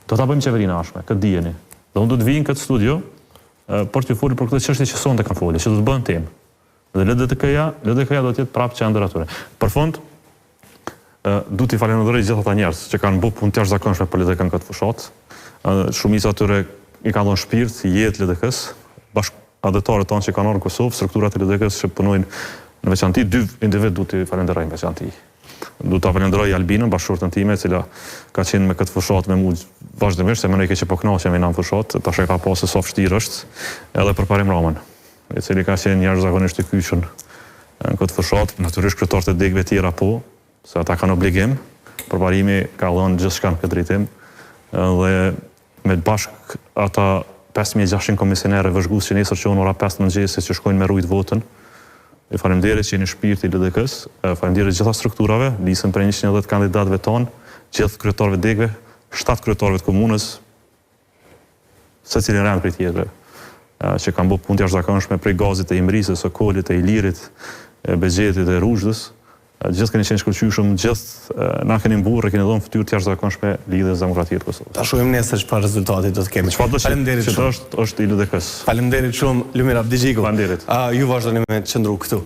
Do ta bëjmë qeverinë ashme, këtë dijeni. Dhe unë do të vijin këtë studio për të folur për këtë çështje që sonte kanë folur, që do të bëhen temë. Dhe LDK-ja do të jetë prapë qendër atyre. Për fund, du t'i falenderoj gjithë ata njerëz që kanë bërë punë të jashtëzakonshme për LDK-n këtë fushat. Shumica atyre i kanë dhënë shpirt, jetë LDK-s, bashkëdhetarët tonë që kanë ardhur në Kosovë, strukturat e LDK-s që punojnë në veçanti, 2 individ du t'i falenderoj në veçanti. Du t'a falenderoj Albinën, bashkëshortën time, e cila ka qenë me këtë fushat me mu vazhdimisht, se më ne keq që po kënaqem me në fushat, tash e ka pasë sa vështirë është, edhe për Parim Ramën, i cili ka qenë jashtëzakonisht i kyçur në këtë fushat, natyrisht kryetarët e degëve tjera po, se ata kanë obligim, përparimi ka dhënë gjithçka në këtë drejtim, dhe me bashk ata 5600 komisionerë vëzhgues që nesër qonë ora 5 mëngjesit që shkojnë me rujt votën. I faleminderit që jeni shpirti i LDK-s, faleminderit gjitha strukturave, nisën prej 110 kandidatëve tonë, gjithë kryetarëve degëve, 7 kryetarëve të komunës, secili rend prej tjetër, që kanë bërë punë të jashtëzakonshme prej Gazit, e Imrisës, së Kolit, e Ilirit, e Begjetit, e Ruzhdës. Gjithë keni qenë shkëlqyshëm, gjithë na keni mburë, keni dhënë fytyrë të jashtëzakonshme lidhjes demokratisë të Kosovës. Ta shohim nesër çfarë rezultati do të kemi. Faleminderit shumë. Është i LDK-s. Faleminderit shumë Lumir Abdigjiku. Faleminderit. Ju vazhdoni me të qëndru këtu.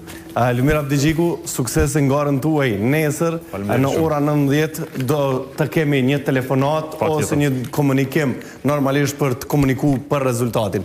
Lumir Abdigjiku, sukses në garën tuaj nesër në ora 19 do të kemi një telefonat ose një komunikim normalisht për të komunikuar për rezultatin.